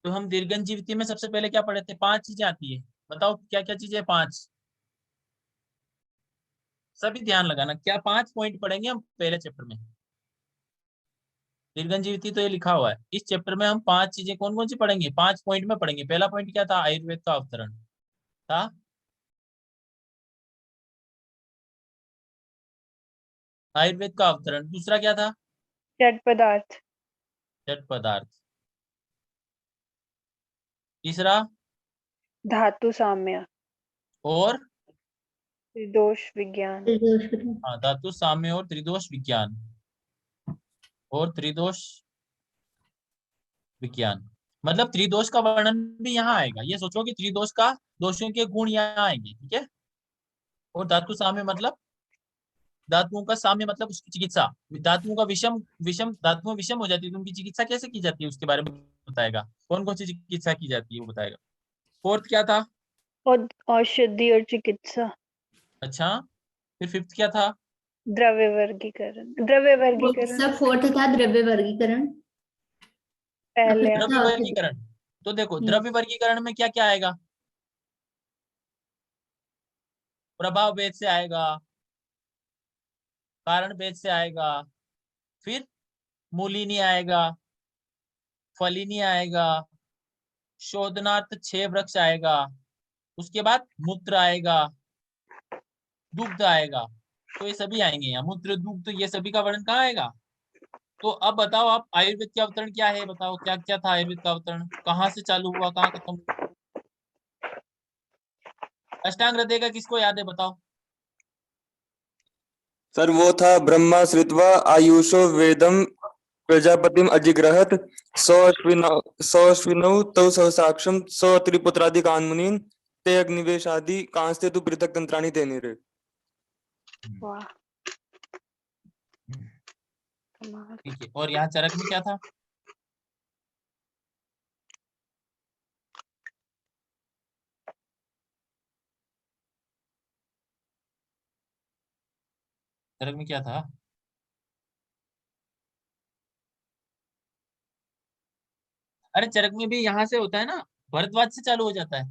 तो हम दीर्घन में सबसे पहले क्या पढ़े थे? 5 चीजें आती है, बताओ क्या क्या चीजें? 5। सभी ध्यान लगाना, क्या 5 पॉइंट पढ़ेंगे हम पहले चैप्टर में। दीर्घन तो ये लिखा हुआ है, इस चैप्टर में हम 5 चीजें कौन कौन सी पढ़ेंगे? 5 पॉइंट में पढ़ेंगे। पहला पॉइंट क्या था? आयुर्वेद का अवतरण था। आयुर्वेद का अवतरण। दूसरा क्या था? जड़ पदार्थ। जड़ पदार्थ। तीसरा? धातु साम्य। और त्रिदोष विज्ञान। हाँ, धातु साम्य और त्रिदोष विज्ञान। और त्रिदोष विज्ञान मतलब त्रिदोष का वर्णन भी यहाँ आएगा। ये सोचो कि त्रिदोष का दोषों के गुण यहाँ आएंगे, ठीक है। और धातु साम्य मतलब धातुओं का साम्य मतलब उसकी चिकित्सा। धातुओं का विषम विषम धातुओं विषम हो जाती है तो उनकी चिकित्सा कैसे की जाती है उसके बारे में बताएगा। कौन कौन सी चिकित्सा की जाती है वो बताएगा। फोर्थ क्या था? और औषधि और चिकित्सा। अच्छा, फिर फिफ्थ क्या था? द्रव्य वर्गीकरण। द्रव्य वर्गीकरण सब फोर्थ था द्रव्य वर्गीकरण। पहले द्रव्य वर्गीकरण। तो देखो हम्म। द्रव्य वर्गीकरण में क्या क्या आएगा? प्रभाव भेद से आएगा, कारण भेद से आएगा, फिर मूलिनी आएगा, फलिनी आएगा, शोधनार्थ 6 वृक्ष आएगा, उसके बाद मूत्र आएगा, दुग्ध आएगा। तो ये सभी आएंगे यहाँ, मूत्र दुग्ध ये सभी का वर्णन कहाँ आएगा। तो अब बताओ आप, आयुर्वेद का अवतरण क्या है? बताओ क्या क्या था आयुर्वेद का अवतरण, कहाँ से चालू हुआ, कहाँ खत्म हुआ? अष्टांग हृदय का किसको याद है? बताओ। सर वो था ब्रह्मा श्रित्वा आयुषो वेदम प्रजापतिम अजिग्रहत सौश्विनौ तौ सहसाक्षम सौ त्रिपुत्रादि कान्मुनीन ते अग्निवेशादि कांस्ते तु पृथक तंत्राणि ते निरे। वाह कमाल। ठीक है, और यहाँ चरक में क्या था? चरक में क्या था? अरे चरक में भी यहाँ से होता है ना, भरद्वाज से चालू हो जाता है।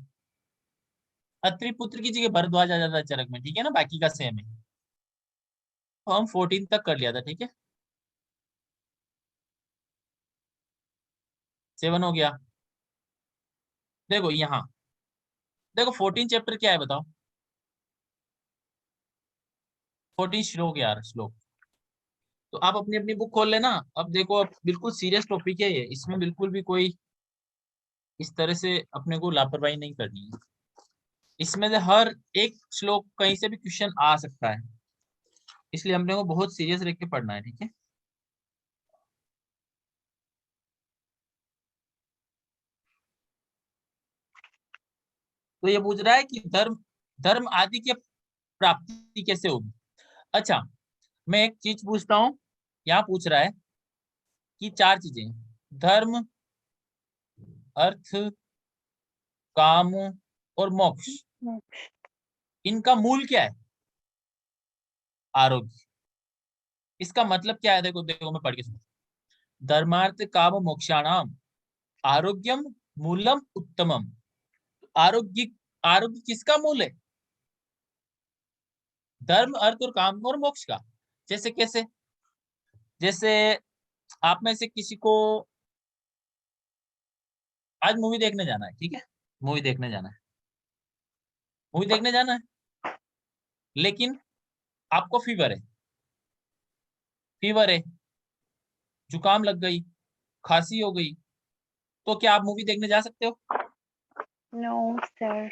अत्रि पुत्र की जगह भरद्वाज आ जाता है चरक में, ठीक है ना, बाकी का सेम है। तो हम 14 तक कर लिया था, ठीक है। 7 हो गया। देखो यहाँ, देखो 14 चैप्टर क्या है बताओ। 14 श्लोक यार, श्लोक। तो आप अपनी अपनी बुक खोल लेना। अब देखो, अब बिल्कुल सीरियस टॉपिक है ये, इसमें बिल्कुल भी कोई इस तरह से अपने को लापरवाही नहीं करनी है। इसमें से हर एक श्लोक कहीं से भी क्वेश्चन आ सकता है, इसलिए हमने को बहुत सीरियस रख के पढ़ना है, ठीक है। तो ये पूछ रहा है कि धर्म धर्म आदि की प्राप्ति कैसे होगी। अच्छा, मैं एक चीज पूछता हूँ। यहाँ पूछ रहा है कि 4 चीजें, धर्म, अर्थ, काम और मोक्ष, इनका मूल क्या है? आरोग्य। इसका मतलब क्या है? देखो देखो, मैं पढ़ के सुना। धर्मार्थ काम मोक्षाणाम आरोग्यम मूलम उत्तमम। आरोग्य, आरोग्य किसका मूल है? धर्म, अर्थ और काम और मोक्ष का। जैसे कैसे? जैसे आप में से किसी को आज मूवी देखने जाना है, ठीक है, मूवी देखने जाना है, मूवी देखने जाना है, लेकिन आपको फीवर है, फीवर है, जुकाम लग गई, खांसी हो गई, तो क्या आप मूवी देखने जा सकते हो? No sir.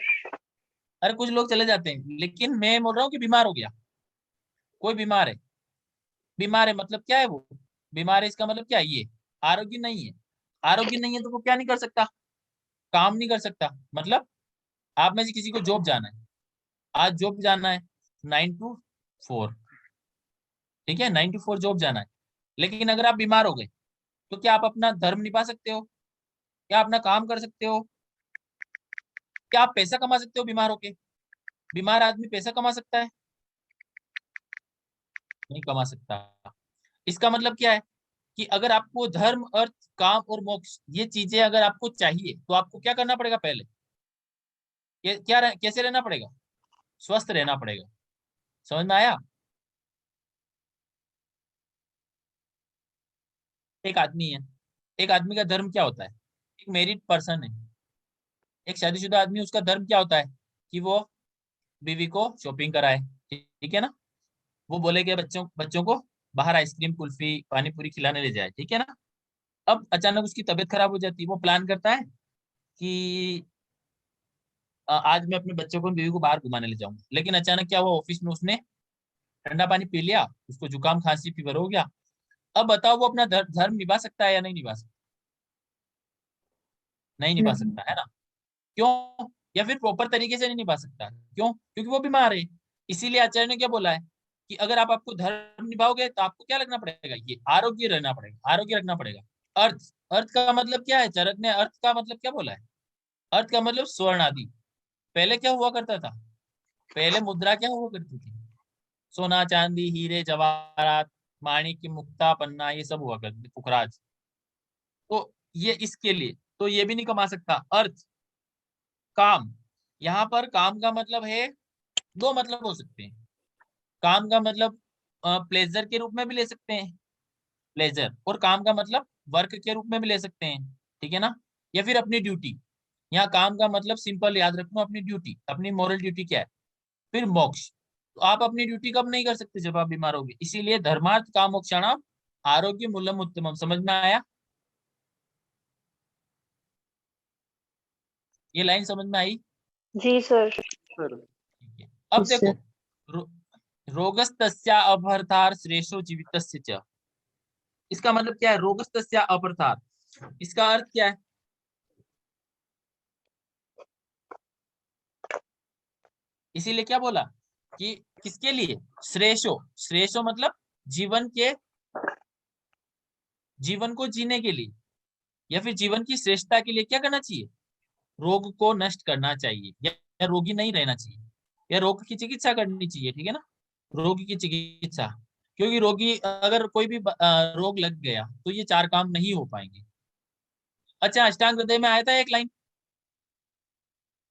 अरे कुछ लोग चले जाते हैं, लेकिन मैं बोल रहा हूँ कि बीमार हो गया, कोई बीमार है, बीमार है मतलब क्या है वो? बीमार है इसका मतलब क्या है? ये आरोग्य नहीं है। आरोग्य नहीं है तो वो क्या नहीं कर सकता? काम नहीं कर सकता। मतलब आप में से किसी को जॉब जाना है, आज जॉब जाना है 9 to 4, ठीक है, 9 to 4 जॉब जाना है। लेकिन अगर आप बीमार हो गए तो क्या आप अपना धर्म निभा सकते हो? क्या अपना काम कर सकते हो? क्या आप पैसा कमा सकते हो बीमार होके? बीमार आदमी पैसा कमा सकता है? नहीं कमा सकता। इसका मतलब क्या है? कि अगर आपको धर्म, अर्थ, काम और मोक्ष ये चीजें अगर आपको चाहिए तो आपको क्या करना पड़ेगा? पहले कैसे रहना पड़ेगा? स्वस्थ रहना पड़ेगा। समझ में आया? एक आदमी है, एक आदमी का धर्म क्या होता है? एक मैरिड पर्सन है, एक शादीशुदा आदमी, उसका धर्म क्या होता है? कि वो बीवी को शॉपिंग कराए, ठीक है ना? वो बोले कि बच्चों बच्चों को बाहर आइसक्रीम, कुल्फी, पानी पूरी खिलाने ले जाए, ठीक है ना? अब अचानक उसकी तबीयत खराब हो जाती है, वो प्लान करता है कि आज मैं अपने बच्चों को, बीवी को बाहर घुमाने ले जाऊंगा। लेकिन अचानक क्या हुआ, ऑफिस में उसने ठंडा पानी पी लिया, उसको जुकाम, खांसी, फीवर हो गया। अब बताओ वो अपना धर्म निभा सकता है या नहीं निभा सकता? नहीं निभा नहीं। सकता है ना? क्यों? या फिर प्रॉपर तरीके से नहीं निभा सकता, क्यों? क्योंकि वो बीमार है। इसीलिए आचार्य ने क्या बोला है कि अगर आप आपको धर्म निभाओगे तो आपको क्या रखना पड़ेगा? ये आरोग्य रहना पड़ेगा, आरोग्य रखना पड़ेगा। अर्थ, अर्थ का मतलब क्या है? चरक ने अर्थ का मतलब क्या बोला है? अर्थ का मतलब स्वर्ण आदि। पहले क्या हुआ करता था? पहले मुद्रा क्या हुआ करती थी? सोना, चांदी, हीरे, जवाहरात, माणिक्य, मुक्ता, पन्ना, ये सब हुआ करते थे, पुखराज। तो ये इसके लिए तो ये भी नहीं कमा सकता। अर्थ, काम, यहाँ पर काम का मतलब है, दो मतलब हो सकते हैं। काम का मतलब प्लेजर के रूप में भी ले सकते हैं, प्लेजर, और काम का मतलब वर्क के रूप में भी ले सकते हैं, ठीक है ना? या फिर अपनी ड्यूटी। यहाँ काम का मतलब सिंपल याद रखना, अपनी ड्यूटी, अपनी मॉरल ड्यूटी क्या है। फिर मोक्ष, तो आप अपनी ड्यूटी कब नहीं कर सकते? जब आप बीमार होगे। इसीलिए धर्मार्थ काम मोक्षाणाम आरोग्य मूलम उत्तमम। समझ में आया? ये लाइन समझ में आई? जी सर। सर ठीक है। अब Yes, देखो, sir. रो, रोगस्तस्या अपहर्तार श्रेष्ठो जीवितस्य च। इसका मतलब क्या है? रोगस्तस्या अपहर्तार, इसका अर्थ क्या है? इसीलिए क्या बोला कि किसके लिए? श्रेष्ठो, श्रेष्ठो मतलब जीवन के, जीवन को जीने के लिए, या फिर जीवन की श्रेष्ठता के लिए क्या करना चाहिए? रोग को नष्ट करना चाहिए, या रोगी नहीं रहना चाहिए, या रोग की चिकित्सा करनी चाहिए, ठीक है ना? रोग की चिकित्सा, क्योंकि रोगी अगर कोई भी रोग लग गया तो ये चार काम नहीं हो पाएंगे। अच्छा, अष्टांग हृदय में आया था एक लाइन,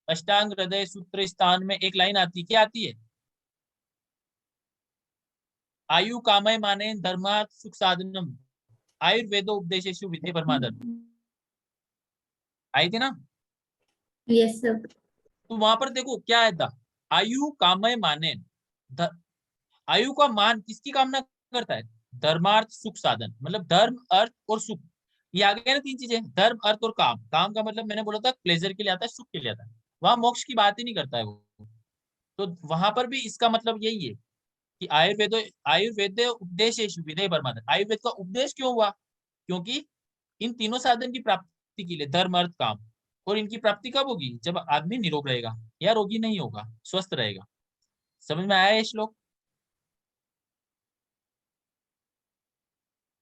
अष्टांग हृदय सूत्र स्थान में एक लाइन आती, क्या आती है? आयु कामय माने धर्मार्थ सुख साधनम आयुर्वेदो उपदेशेषु विधि परमादर, आई थी ना? Yes, sir. तो वहां पर देखो क्या है था, आयु कामय माने, आयु का मान किसकी कामना करता है? धर्मार्थ सुख साधन, मतलब धर्म, अर्थ और सुख। ये आ गया ना, तीन चीजें, धर्म, अर्थ और काम। काम का मतलब मैंने बोला था प्लेजर के लिए आता है, सुख के लिए आता है। वहां मोक्ष की बात ही नहीं करता है वो। तो वहां पर भी इसका मतलब यही है कि आयुर्वेद, आयुर्वेद उपदेश विधेय परमात्मा। आयुर्वेद का उपदेश क्यों हुआ? क्योंकि इन तीनों साधन की प्राप्ति के लिए, धर्म, अर्थ, काम, और इनकी प्राप्ति कब होगी? जब आदमी निरोग रहेगा या रोगी नहीं होगा, स्वस्थ रहेगा। समझ में आया ये श्लोक?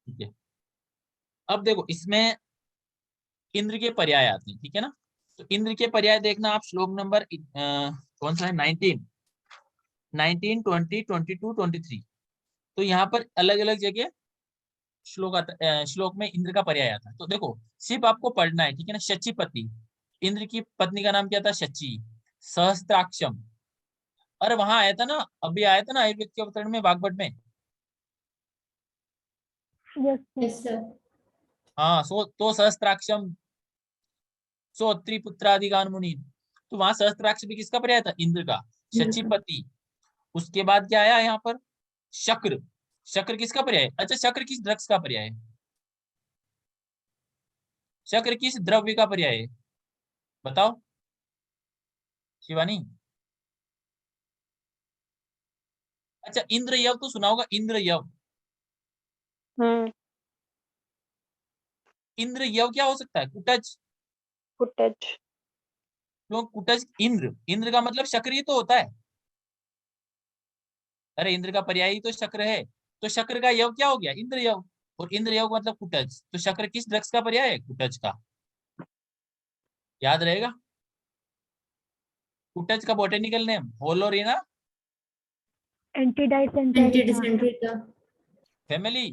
ठीक है। अब देखो इसमें इंद्र के पर्याय आते हैं, ठीक है ना? तो इंद्र के पर्याय देखना आप, श्लोक नंबर कौन सा है? 19, 19, 20, 22, 23। तो यहाँ पर अलग अलग जगह श्लोक आता, श्लोक में इंद्र का पर्याय आता है। तो देखो, सिर्फ आपको पढ़ना है, ठीक है ना? शचीपति, इंद्र की पत्नी का नाम क्या था? शची। सहस्त्राक्षम, अरे वहां आया था ना, अभी आया था ना आयुर्वेद के अवतरण में, वाग्भट में। Yes Yes, sir. हाँ, सो तो सहस्त्राक्षम, सो त्रिपुत्रादिगान मुनि। तो वहां सहस्त्राक्ष भी किसका पर्याय था? इंद्र का। इंद्र का। शचीपति, उसके बाद क्या आया यहाँ पर? शक्र, शक्र किसका पर्याय है? अच्छा, शक्र किस ड्रग्स का पर्याय है? शक्र किस द्रव्य का पर्याय है? बताओ शिवानी। अच्छा, इंद्र यव तो सुना होगा, इंद्र यव। हम्म। इंद्र यव क्या हो सकता है? कुटज। फुटेज। क्यों कुटज? इंद्र, इंद्र का मतलब शक्र ही तो होता है। अरे इंद्र का पर्याय ही तो शक्र है। तो शक्र का यव क्या हो गया? इंद्र यव। और इंद्र यव का मतलब कुटज। तो शक्र किस ड्रग्स का पर्याय है? कुटज का। याद रहेगा? कुटज का botanical name Holarrhena anti anti dysentery का। फैमिली।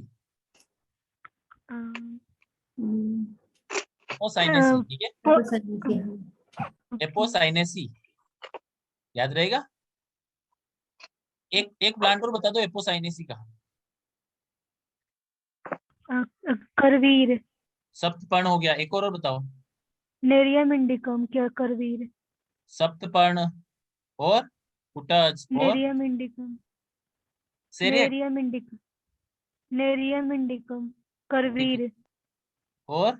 एपोसाइनेसी, ठीक है, हाँ। एपोसाइनेसी याद रहेगा। एक प्लांट और बता दो एपोसाइनेसी का। करवीर, सप्तपर्ण हो गया, एक और बताओ। नेरियम इंडिकम, क्या करवीर, सप्तपर्ण और कुटज और नेरियम इंडिकम, सेरियक नेरियम इंडिकम, नेरियम इंडिकम, करवीर, और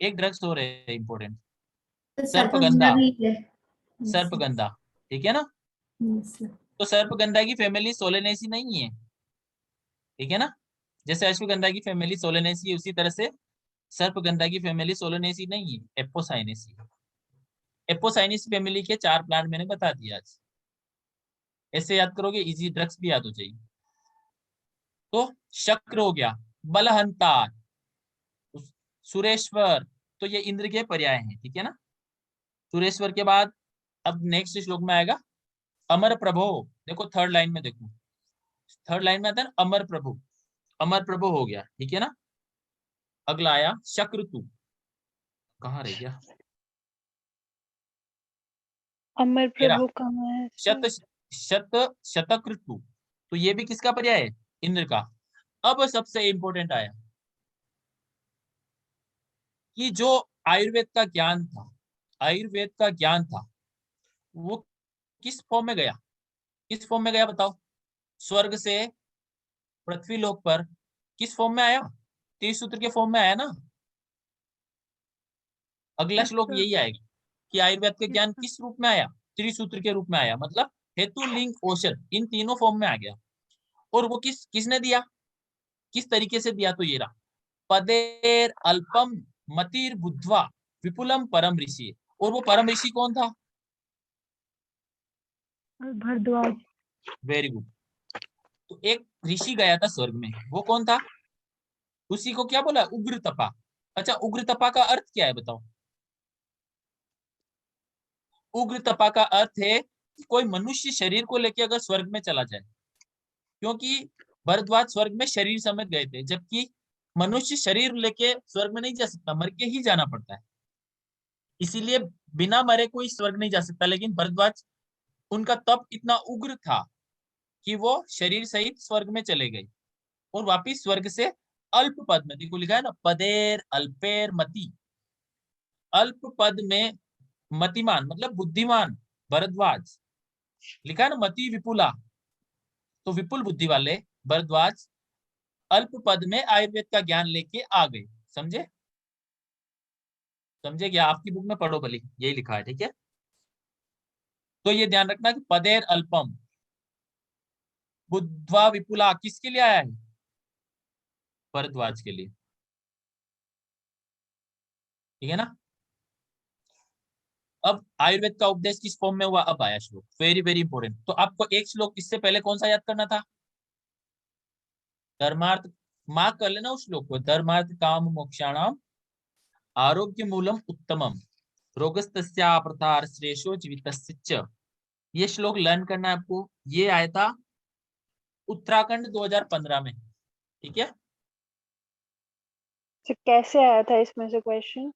एक ड्रग्स हो रहे हैं इंपॉर्टेंट, सर्पगंधा, सर्पगंधा, ठीक है ना। तो सर्पगंधा की फैमिली सोलेनेसी नहीं है, ठीक है ना। जैसे अश्वगंधा की फैमिली सोलेनेसी है, उसी तरह से सर्पगंधा की फैमिली सोलेनेसी नहीं है, एपोसाइनेसी। एपोसाइनेसी फैमिली के 4 प्लांट मैंने बता दिया आज, ऐसे याद करोगे इजी, ड्रग्स भी याद हो जाएगी। तो शक्र हो गया, बलहंता, सुरेश्वर, तो ये इंद्र के पर्याय हैं, ठीक है ना। सुरेश्वर के बाद अब नेक्स्ट श्लोक में आएगा अमर प्रभो। देखो थर्ड लाइन में, देखो थर्ड लाइन में आता है ना अमर प्रभु, अमर प्रभु हो गया, ठीक है ना। अगला आया शक्रतु, कहाँ रह गया, अमर तेरा प्रभु कहाँ है शत सर? शत शतक्रतु, तो ये भी किसका पर्याय है, इंद्र का। अब सबसे इंपॉर्टेंट आया कि जो आयुर्वेद का ज्ञान था, आयुर्वेद का ज्ञान था वो किस फॉर्म में गया, किस फॉर्म में गया बताओ। स्वर्ग से पृथ्वी लोक पर किस फॉर्म में आया, त्रिसूत्र के फॉर्म में आया ना। अगला श्लोक अच्छा, यही आएगा कि आयुर्वेद का ज्ञान अच्छा, किस रूप में आया, त्रिसूत्र के रूप में आया, मतलब हेतु लिंग औषध इन तीनों फॉर्म में आ गया। और वो किसने दिया, किस तरीके से दिया, तो ये रहा, पदेर अल्पम मतिर बुद्ध्वा विपुलम परम ऋषि। और वो परम ऋषि कौन था, भरद्वाज, वेरी गुड। तो एक ऋषि गया था स्वर्ग में, वो कौन था, उसी को क्या बोला, उग्र तपा। अच्छा उग्र तपा का अर्थ क्या है बताओ। उग्र तपा का अर्थ है कि कोई मनुष्य शरीर को लेकर अगर स्वर्ग में चला जाए, क्योंकि भरद्वाज स्वर्ग में शरीर समेत गए थे, जबकि मनुष्य शरीर लेके स्वर्ग में नहीं जा सकता, मर के ही जाना पड़ता है। इसीलिए बिना मरे कोई स्वर्ग नहीं जा सकता, लेकिन भरद्वाज उनका तप इतना उग्र था कि वो शरीर सहित स्वर्ग में चले गए और वापिस स्वर्ग से अल्प पद में, देखो लिखा है ना पदेर अल्पेर मति, अल्प पद में मतिमान मतलब बुद्धिमान भरद्वाज, लिखा है ना मति विपुला, तो विपुल बुद्धि वाले भरद्वाज अल्प पद में आयुर्वेद का ज्ञान लेके आ गए। समझे, समझे क्या, आपकी बुक में पढ़ो भली, यही लिखा है, ठीक है। तो ये ध्यान रखना कि पदेर अल्पम बुद्ध्वा विपुला किसके लिए आया है, भरद्वाज के लिए, ठीक है ना। अब आयुर्वेद का उपदेश किस फॉर्म में हुआ, अब आया श्लोक, वेरी वेरी इंपॉर्टेंट। तो आपको एक श्लोक इससे पहले कौन सा याद करना था, धर्मार्थ, मार्क कर लेना उस श्लोक को, धर्मार्थ काम मोक्षाणाम आरोग्य मूलम उत्तमम रोगस्तस्या प्रतार श्रेषो जीवितस्य च। ये श्लोक लर्न करना है आपको, ये आया था उत्तराखंड 2015 में, ठीक है। तो कैसे आया था इसमें से क्वेश्चन?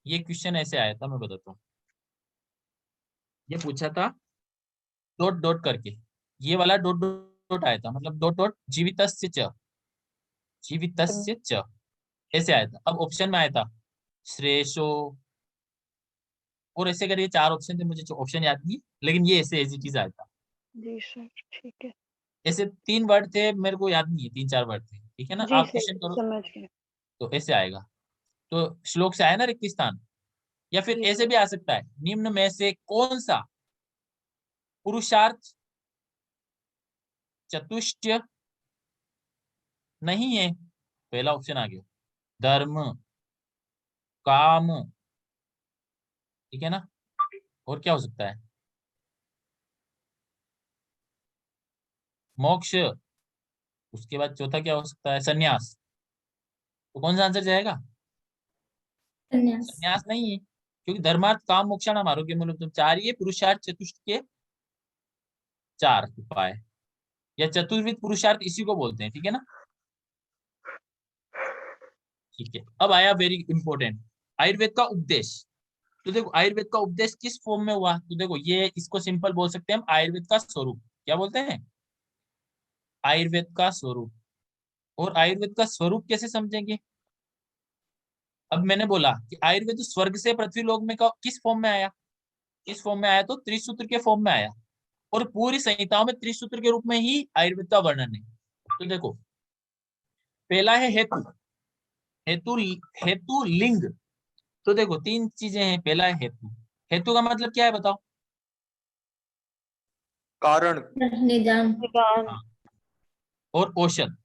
ये क्वेश्चन ऐसे आया था, मैं बताता हूँ। ये पूछा था डॉट डॉट करके, ये वाला डॉट डॉट आया था, मतलब डॉट डॉट जीवितस्य च, जीवितस्य च ऐसे आया था। अब ऑप्शन में आया था श्रेषो, और ऐसे करके 4 ऑप्शन थे, मुझे ऑप्शन याद नहीं, लेकिन ये ऐसे ऐसी चीज आया था। जी सर, ठीक है। ऐसे 3 वर्ड थे, मेरे को याद नहीं है, 3-4 वर्ड थे, ठीक है ना। जी आप सर, क्वेश्चन करो समझ गए। तो ऐसे आएगा। तो श्लोक से आया ना रिक्त स्थान, या फिर जी ऐसे सर, भी आ सकता है, निम्न में से कौन सा पुरुषार्थ चतुष्टय नहीं है, पहला ऑप्शन आ गया, धर्म काम, ठीक है ना। और क्या हो सकता है, मोक्ष, उसके बाद चौथा क्या हो सकता है, संन्यास। तो कौन सा आंसर जाएगा, संन्यास। संन्यास नहीं है, क्योंकि धर्मार्थ काम मोक्षाणाम आरोग्य मूलम, तो 4 ही है, पुरुषार्थ चतुष्ट के 4 उपाय, या चतुर्विध पुरुषार्थ इसी को बोलते हैं, ठीक है ना। ठीक है, अब आया वेरी इंपॉर्टेंट, आयुर्वेद का उपदेश। तो देखो आयुर्वेद का उपदेश किस फॉर्म में हुआ, तो देखो ये इसको सिंपल बोल सकते हैं हम, आयुर्वेद का स्वरूप। क्या बोलते हैं? आयुर्वेद का स्वरूप। और आयुर्वेद का स्वरूप कैसे समझेंगे? अब मैंने बोला कि आयुर्वेद स्वर्ग से पृथ्वी लोक में किस फॉर्म में आया? किस फॉर्म में आया? तो त्रिसूत्र के फॉर्म में आया। और पूरी संहिताओं में त्रिसूत्र के रूप में ही आयुर्वेद का वर्णन है। तो देखो पहला है हेतु। हेतु हेतु लिंग। तो देखो तीन चीजें हैं। पहला है हेतु। हेतु का मतलब क्या है बताओ? कारण। निदान। निदान। हाँ। और औषध।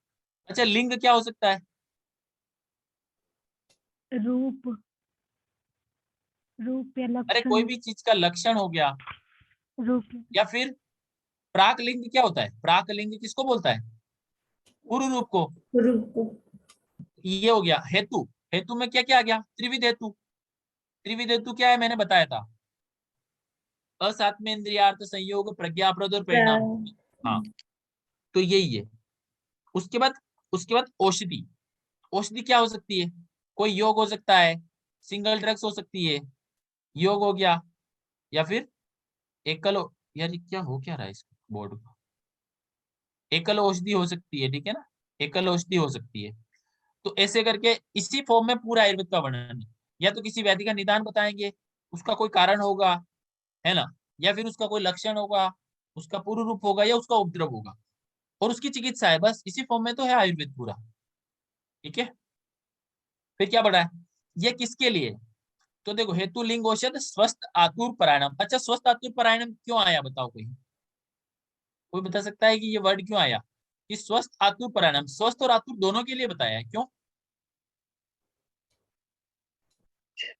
अच्छा लिंग क्या हो सकता है? रूप। रूप या अरे कोई लक्षण। भी चीज का लक्षण हो गया। रूप। या फिर प्राकलिंग क्या होता है? प्राकलिंग किसको बोलता है? पूर्व रूप को। रूप। ये हो गया हेतु। हेतु में क्या क्या आ गया? त्रिविध हेतु। त्रिविध हेतु क्या है? मैंने बताया था, असात्म इंद्रियार्थ संयोग, प्रज्ञाप्रद और परिणाम। हाँ, तो यही है। उसके बाद औषधि। औषधि क्या हो सकती है? कोई योग हो सकता है, सिंगल ड्रग्स हो सकती है, योग हो गया, या फिर एकल यार ये क्या हो क्या रहा है इस बोर्ड का? एकल औषधि हो सकती है, ठीक है ना, एकल औषधि हो सकती है। तो ऐसे करके इसी फॉर्म में पूरा आयुर्वेद का वर्णन है। या तो किसी व्याधि का निदान बताएंगे, उसका कोई कारण होगा, है ना, या फिर उसका कोई लक्षण होगा, उसका पूर्व रूप होगा, या उसका उपद्रव होगा, और उसकी चिकित्सा है। बस इसी फॉर्म में तो है आयुर्वेद पूरा। ठीक है, फिर क्या बढ़ा है? ये किसके लिए? तो देखो हेतु लिंग औषध स्वस्थ आतुर परायणम। अच्छा स्वस्थ आतुर परायणम क्यों आया बताओ? कोई बता सकता है कि ये वर्ड क्यों आया कि स्वस्थ आतुर परायणम? स्वस्थ और आतुर दोनों के लिए बताया है, क्यों?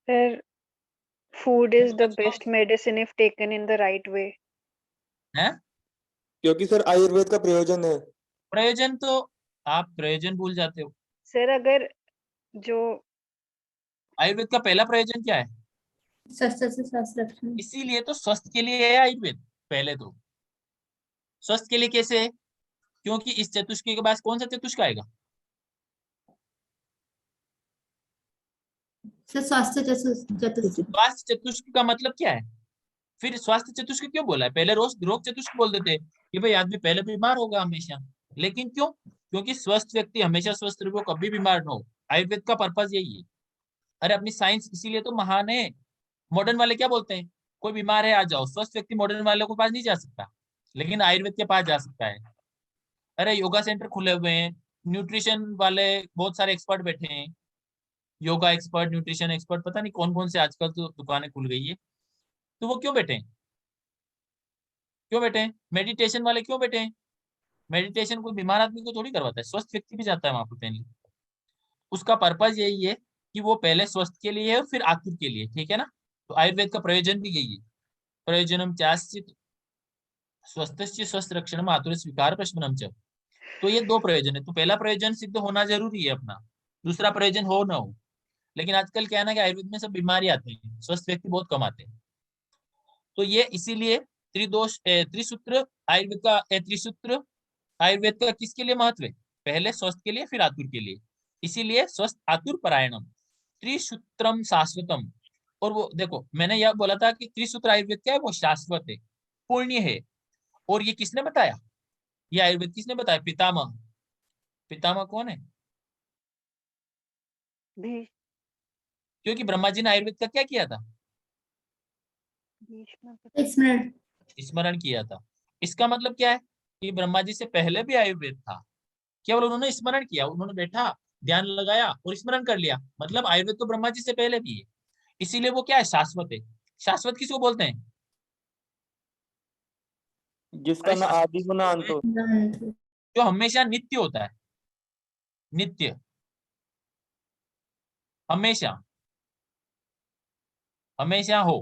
फिर food is the कुछ best medicine if taken in the right way. है? क्योंकि सर आयुर्वेद का प्रयोजन है। प्रयोजन तो आप प्रयोजन भूल जाते हो। सर अगर जो आयुर्वेद का पहला प्रयोजन क्या है? स्वास्थ्य से स्वास्थ्य रक्षण। इसीलिए तो स्वस्थ के लिए है आयुर्वेद। पहले तो स्वस्थ के लिए कैसे है? क्योंकि इस चतुष्क के बाद कौन सा चतुष्क आएगा? सर स्वास्थ्य चतुष्क। स्वास्थ्य चतुष्क का मतलब क्या है? फिर स्वास्थ्य चतुष्क क्यों बोला है? पहले रोग रोग चतुष्क बोल देते कि भाई आदमी पहले बीमार होगा हमेशा। लेकिन क्यों? क्योंकि स्वस्थ व्यक्ति हमेशा स्वस्थ रहे, वो कभी बीमार ना हो। आयुर्वेद का पर्पज यही है। अरे अपनी साइंस इसीलिए तो महान है। मॉडर्न वाले क्या बोलते हैं? कोई बीमार है आ जाओ। स्वस्थ व्यक्ति मॉडर्न वाले के पास नहीं जा सकता, लेकिन आयुर्वेद के पास जा सकता है। अरे योगा सेंटर खुले हुए हैं, न्यूट्रिशन वाले बहुत सारे एक्सपर्ट बैठे हैं, योगा एक्सपर्ट, न्यूट्रिशन एक्सपर्ट, पता नहीं कौन कौन से आजकल तो दुकानें खुल गई है। तो वो क्यों बैठे हैं? क्यों बैठे हैं? मेडिटेशन वाले क्यों बैठे हैं? मेडिटेशन कोई बीमार आदमी को थोड़ी करवाता है, स्वस्थ व्यक्ति भी जाता है वहां पर पहले। उसका पर्पज यही है कि वो पहले स्वस्थ के लिए है और फिर आतुर के लिए। ठीक है ना? तो आयुर्वेद का प्रयोजन भी यही है। प्रयोजनम चाश्चित स्वस्थस्य स्वस्थ रक्षणम आतुर स्वीकार प्रशमनम च। तो ये दो प्रयोजन है। तो पहला प्रयोजन सिद्ध होना जरूरी है अपना, दूसरा प्रयोजन हो ना हो। लेकिन आजकल क्या है ना कि आयुर्वेद में सब बीमारी आते हैं, स्वस्थ व्यक्ति बहुत कम आते हैं। तो ये इसीलिए त्रिसूत्र आयुर्वेद का त्रिसूत्र आयुर्वेद का किसके लिए महत्व है? पहले स्वस्थ के लिए, फिर आतुर के लिए। इसीलिए स्वस्थ आतुर परायणम त्रिसूत्रम शाश्वतम। और वो देखो मैंने यह बोला था कि त्रिसूत्र आयुर्वेद क्या है? वो शाश्वत है, पुण्य है। और ये किसने बताया? ये आयुर्वेद किसने बताया? पितामह। पितामह कौन है? भी क्योंकि ब्रह्मा जी ने आयुर्वेद का क्या किया था? भीष्म स्मरण। स्मरण किया था। इसका मतलब क्या है कि ब्रह्मा जी से पहले भी आयुर्वेद था, केवल उन्होंने स्मरण किया। उन्होंने बैठा, ध्यान लगाया और स्मरण कर लिया। मतलब आयुर्वेद तो ब्रह्मा जी से पहले भी है। इसीलिए वो क्या है? शाश्वत है। शाश्वत किसको बोलते हैं? जिसका अरे ना शाश्वत आदि हो किसको ना बोलते अंत हैं? हो। जो हमेशा नित्य होता है। नित्य, हमेशा, हमेशा हो।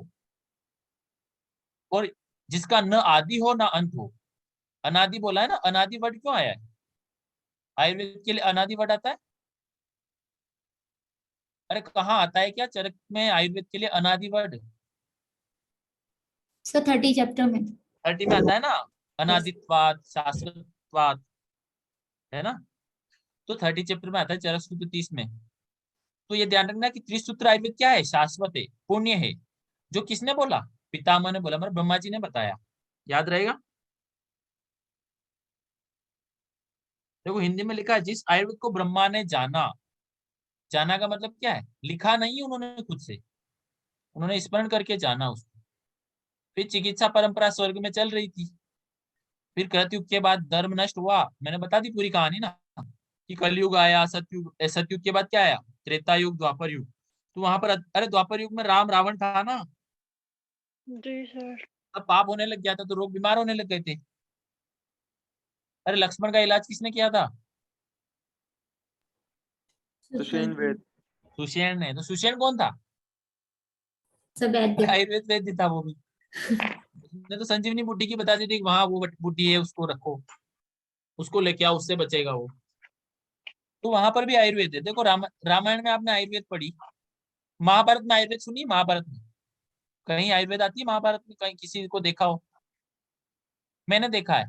और जिसका न आदि हो ना अंत हो। अनादि बोला है ना, अनादि वर्ड क्यों आया है? आयुर्वेद के लिए अनादि वर्ड आता है। अरे कहाँ आता है? क्या चरक में आयुर्वेद के लिए अनादि वर्ड? सर 30 चैप्टर में। 30 में आता है ना, यस। अनादित्वात शाश्वतवात, है ना? तो 30 चैप्टर में आता है, चरक सूत्र 30 में। तो ये ध्यान रखना कि त्रिसूत्र आयुर्वेद क्या है, शाश्वत है, पुण्य है। जो किसने बोला, पितामह ने बोला, मतलब ब्रह्मा जी ने बताया। याद रहेगा। देखो हिंदी में लिखा है, जिस आयुर्वेद को ब्रह्मा ने जाना। जाना का मतलब क्या है, लिखा नहीं उन्होंने खुद से, उन्होंने स्मरण करके जाना उसको। फिर चिकित्सा परंपरा स्वर्ग में चल रही थी। फिर कृतयुग के बाद धर्म नष्ट हुआ, मैंने बता दी पूरी कहानी ना, कि कलयुग आया, सतयुग, सतयुग के बाद क्या आया, त्रेता युग, द्वापर युग। तो वहां पर, अरे द्वापर युग में राम रावण था ना, जी सर। अब पाप होने लग गया था तो लोग बीमार होने लग गए थे। अरे लक्ष्मण का इलाज किसने किया था, सुषेण वेद। सुषेण ने। तो सुषेण कौन था, सब वैद्य। आयुर्वेद वैद्य था वो भी। उसने तो संजीवनी बूटी की बता दी थी, वहां वो बूटी है, उसको रखो, उसको लेके आओ, उससे बचेगा वो। तो वहां पर भी आयुर्वेद है। देखो रामायण में आपने आयुर्वेद पढ़ी, महाभारत में आयुर्वेद सुनी, महाभारत में कहीं आयुर्वेद आती है, महाभारत में कहीं किसी को देखा हो, मैंने देखा है।